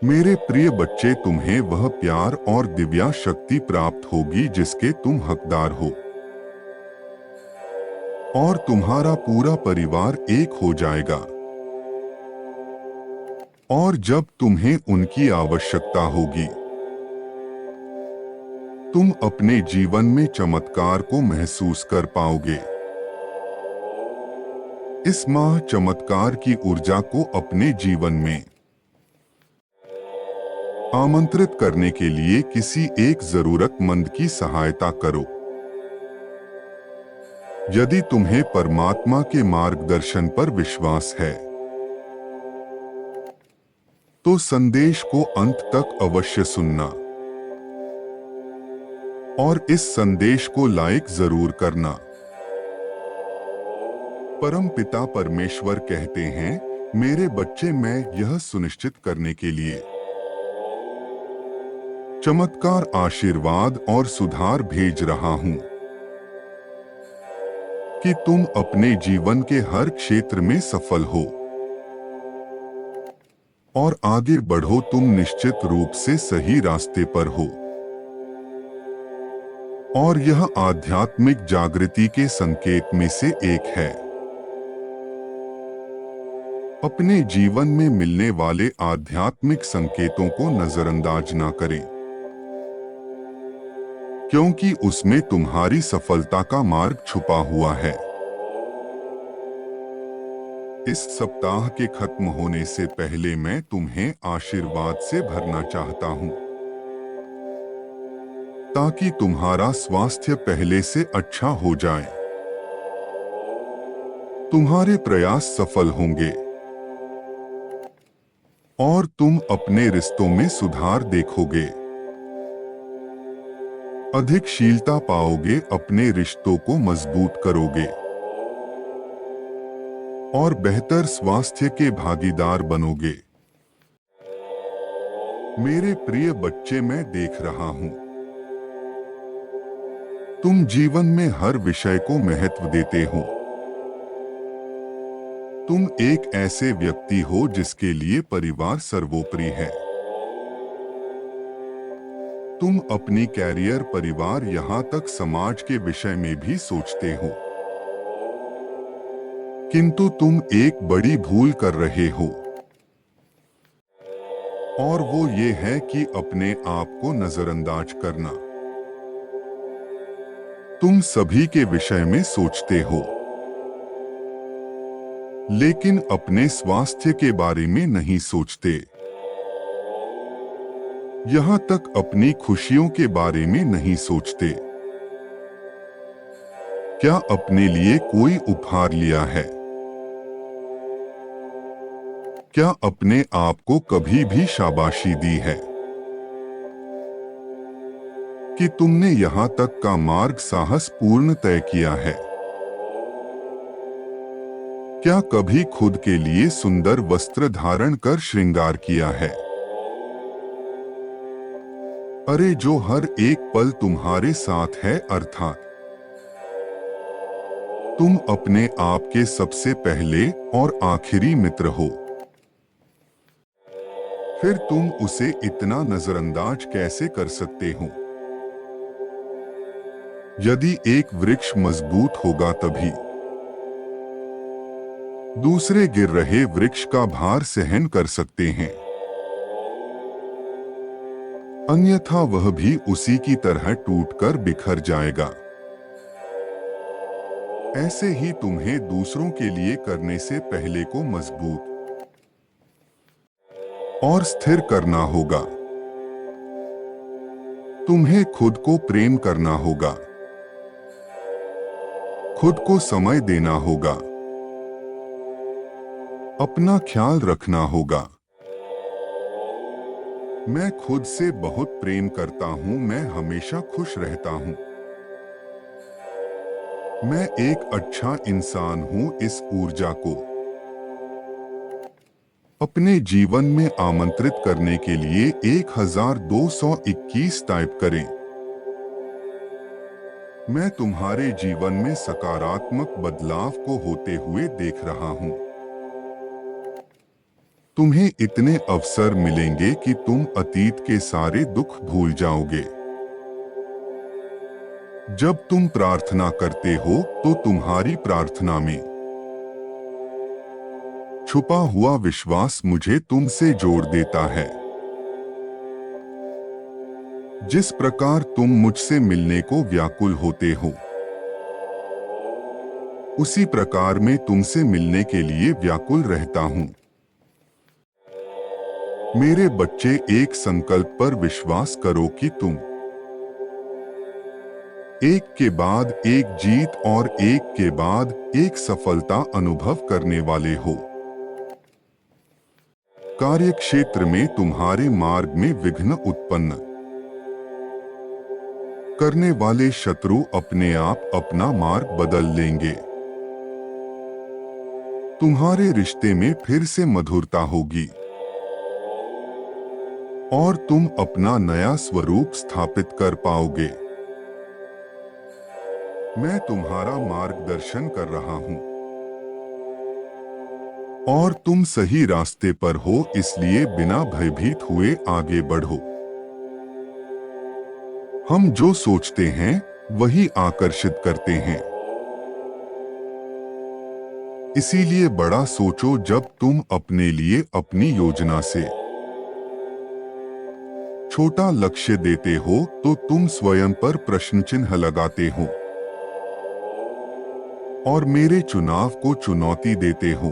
मेरे प्रिय बच्चे, तुम्हें वह प्यार और दिव्या शक्ति प्राप्त होगी जिसके तुम हकदार हो, और तुम्हारा पूरा परिवार एक हो जाएगा। और जब तुम्हें उनकी आवश्यकता होगी, तुम अपने जीवन में चमत्कार को महसूस कर पाओगे। इस माह चमत्कार की ऊर्जा को अपने जीवन में आमंत्रित करने के लिए किसी एक जरूरतमंद की सहायता करो। यदि तुम्हें परमात्मा के मार्गदर्शन पर विश्वास है, तो संदेश को अंत तक अवश्य सुनना और इस संदेश को लाइक जरूर करना। परम पिता परमेश्वर कहते हैं, मेरे बच्चे, मैं यह सुनिश्चित करने के लिए चमत्कार, आशीर्वाद और सुधार भेज रहा हूं कि तुम अपने जीवन के हर क्षेत्र में सफल हो और आगे बढ़ो। तुम निश्चित रूप से सही रास्ते पर हो और यह आध्यात्मिक जागृति के संकेत में से एक है। अपने जीवन में मिलने वाले आध्यात्मिक संकेतों को नजरअंदाज ना करें, क्योंकि उसमें तुम्हारी सफलता का मार्ग छुपा हुआ है। इस सप्ताह के खत्म होने से पहले मैं तुम्हें आशीर्वाद से भरना चाहता हूं, ताकि तुम्हारा स्वास्थ्य पहले से अच्छा हो जाए। तुम्हारे प्रयास सफल होंगे और तुम अपने रिश्तों में सुधार देखोगे। अधिक शीलता पाओगे, अपने रिश्तों को मजबूत करोगे और बेहतर स्वास्थ्य के भागीदार बनोगे। मेरे प्रिय बच्चे, मैं देख रहा हूं तुम जीवन में हर विषय को महत्व देते हो। तुम एक ऐसे व्यक्ति हो जिसके लिए परिवार सर्वोपरि है। तुम अपनी कैरियर, परिवार, यहाँ तक समाज के विषय में भी सोचते हो, किंतु तुम एक बड़ी भूल कर रहे हो, और वो ये है कि अपने आप को नजरअंदाज करना। तुम सभी के विषय में सोचते हो, लेकिन अपने स्वास्थ्य के बारे में नहीं सोचते। यहाँ तक अपनी खुशियों के बारे में नहीं सोचते। क्या अपने लिए कोई उपहार लिया है? क्या अपने आप को कभी भी शाबाशी दी है कि तुमने यहाँ तक का मार्ग साहस पूर्ण तय किया है? क्या कभी खुद के लिए सुंदर वस्त्र धारण कर श्रृंगार किया है? अरे, जो हर एक पल तुम्हारे साथ है, अर्थात तुम अपने आप के सबसे पहले और आखिरी मित्र हो, फिर तुम उसे इतना नजरअंदाज कैसे कर सकते हो? यदि एक वृक्ष मजबूत होगा तभी दूसरे गिर रहे वृक्ष का भार सहन कर सकते हैं, अन्यथा वह भी उसी की तरह टूटकर बिखर जाएगा। ऐसे ही तुम्हें दूसरों के लिए करने से पहले को मजबूत और स्थिर करना होगा। तुम्हें खुद को प्रेम करना होगा, खुद को समय देना होगा, अपना ख्याल रखना होगा। मैं खुद से बहुत प्रेम करता हूं, मैं हमेशा खुश रहता हूं, मैं एक अच्छा इंसान हूं। इस ऊर्जा को अपने जीवन में आमंत्रित करने के लिए 1221 टाइप करें। मैं तुम्हारे जीवन में सकारात्मक बदलाव को होते हुए देख रहा हूं। तुम्हें इतने अवसर मिलेंगे कि तुम अतीत के सारे दुख भूल जाओगे। जब तुम प्रार्थना करते हो तो तुम्हारी प्रार्थना में छुपा हुआ विश्वास मुझे तुमसे जोड़ देता है। जिस प्रकार तुम मुझसे मिलने को व्याकुल होते हो, उसी प्रकार मैं तुमसे मिलने के लिए व्याकुल रहता हूं। मेरे बच्चे, एक संकल्प पर विश्वास करो कि तुम एक के बाद एक जीत और एक के बाद एक सफलता अनुभव करने वाले हो। कार्यक्षेत्र में तुम्हारे मार्ग में विघ्न उत्पन्न करने वाले शत्रु अपने आप अपना मार्ग बदल लेंगे। तुम्हारे रिश्ते में फिर से मधुरता होगी और तुम अपना नया स्वरूप स्थापित कर पाओगे। मैं तुम्हारा मार्गदर्शन कर रहा हूं और तुम सही रास्ते पर हो, इसलिए बिना भयभीत हुए आगे बढ़ो। हम जो सोचते हैं वही आकर्षित करते हैं। इसीलिए बड़ा सोचो। जब तुम अपने लिए अपनी योजना से छोटा लक्ष्य देते हो तो तुम स्वयं पर प्रश्न चिन्ह लगाते हो और मेरे चुनाव को चुनौती देते हो।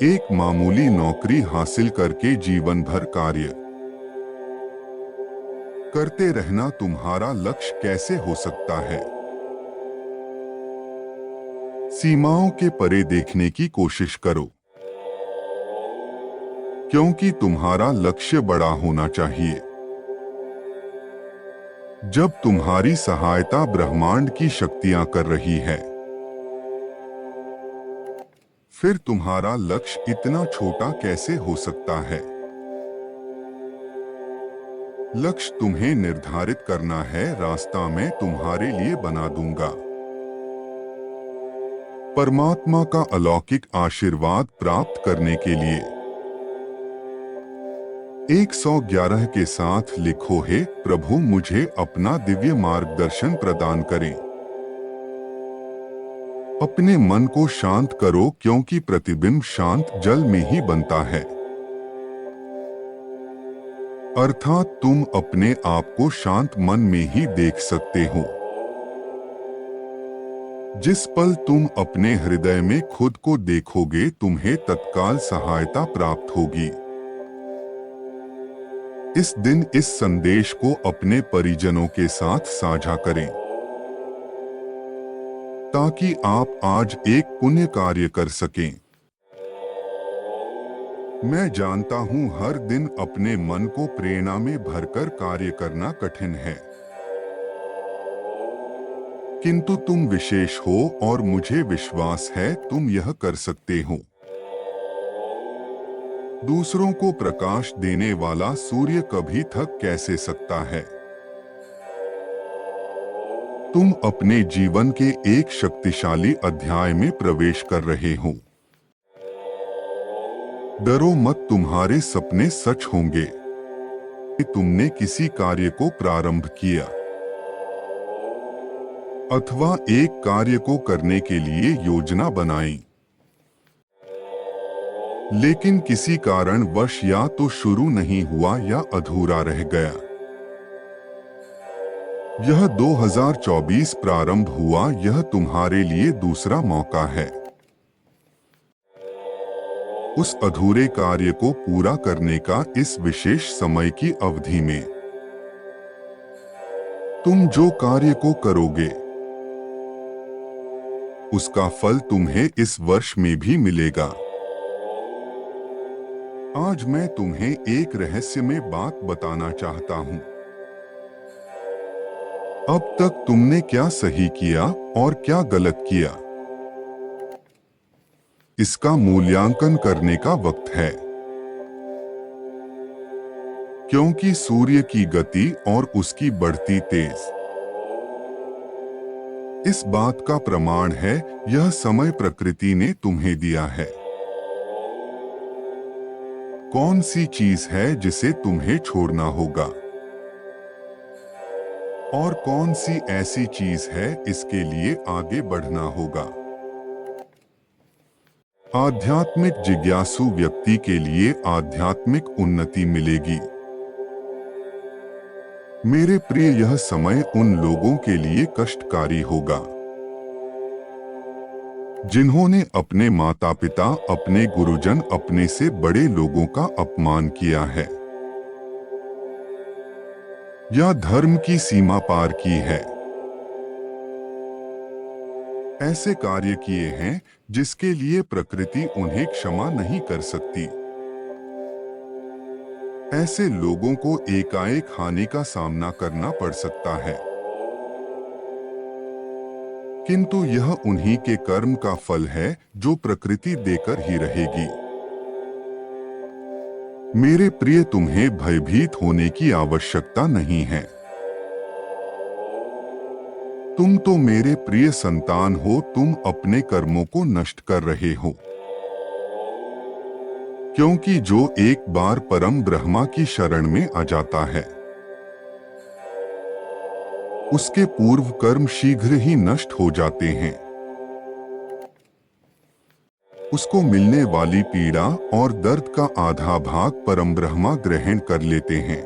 एक मामूली नौकरी हासिल करके जीवन भर कार्य करते रहना तुम्हारा लक्ष्य कैसे हो सकता है? सीमाओं के परे देखने की कोशिश करो, क्योंकि तुम्हारा लक्ष्य बड़ा होना चाहिए। जब तुम्हारी सहायता ब्रह्मांड की शक्तियां कर रही है, फिर तुम्हारा लक्ष्य इतना छोटा कैसे हो सकता है? लक्ष्य तुम्हें निर्धारित करना है, रास्ता मैं तुम्हारे लिए बना दूंगा। परमात्मा का अलौकिक आशीर्वाद प्राप्त करने के लिए 111 के साथ लिखो, हे प्रभु, मुझे अपना दिव्य मार्गदर्शन प्रदान करें। अपने मन को शांत करो, क्योंकि प्रतिबिंब शांत जल में ही बनता है। अर्थात तुम अपने आप को शांत मन में ही देख सकते हो। जिस पल तुम अपने हृदय में खुद को देखोगे, तुम्हें तत्काल सहायता प्राप्त होगी। इस दिन इस संदेश को अपने परिजनों के साथ साझा करें, ताकि आप आज एक पुण्य कार्य कर सकें। मैं जानता हूं हर दिन अपने मन को प्रेरणा में भरकर कार्य करना कठिन है, किंतु तुम विशेष हो और मुझे विश्वास है तुम यह कर सकते हो। दूसरों को प्रकाश देने वाला सूर्य कभी थक कैसे सकता है? तुम अपने जीवन के एक शक्तिशाली अध्याय में प्रवेश कर रहे हो। डरो मत, तुम्हारे सपने सच होंगे। तुमने किसी कार्य को प्रारंभ किया अथवा एक कार्य को करने के लिए योजना बनाई, लेकिन किसी कारणवश या तो शुरू नहीं हुआ या अधूरा रह गया। यह 2024 प्रारंभ हुआ, यह तुम्हारे लिए दूसरा मौका है। उस अधूरे कार्य को पूरा करने का इस विशेष समय की अवधि में तुम जो कार्य को करोगे, उसका फल तुम्हें इस वर्ष में भी मिलेगा। आज मैं तुम्हें एक रहस्यमय बात बताना चाहता हूं। अब तक तुमने क्या सही किया और क्या गलत किया, इसका मूल्यांकन करने का वक्त है। क्योंकि सूर्य की गति और उसकी बढ़ती तेज इस बात का प्रमाण है, यह समय प्रकृति ने तुम्हें दिया है। कौन सी चीज है जिसे तुम्हें छोड़ना होगा और कौन सी ऐसी चीज है इसके लिए आगे बढ़ना होगा। आध्यात्मिक जिज्ञासु व्यक्ति के लिए आध्यात्मिक उन्नति मिलेगी। मेरे प्रिय, यह समय उन लोगों के लिए कष्टकारी होगा जिन्होंने अपने माता पिता, अपने गुरुजन, अपने से बड़े लोगों का अपमान किया है या धर्म की सीमा पार की है। ऐसे कार्य किए हैं जिसके लिए प्रकृति उन्हें क्षमा नहीं कर सकती। ऐसे लोगों को एकाएक हानि का सामना करना पड़ सकता है, किंतु यह उन्हीं के कर्म का फल है जो प्रकृति देकर ही रहेगी। मेरे प्रिय, तुम्हें भयभीत होने की आवश्यकता नहीं है। तुम तो मेरे प्रिय संतान हो, तुम अपने कर्मों को नष्ट कर रहे हो, क्योंकि जो एक बार परम ब्रह्मा की शरण में आ जाता है उसके पूर्व कर्म शीघ्र ही नष्ट हो जाते हैं। उसको मिलने वाली पीड़ा और दर्द का आधा भाग परम ब्रह्मा ग्रहण कर लेते हैं।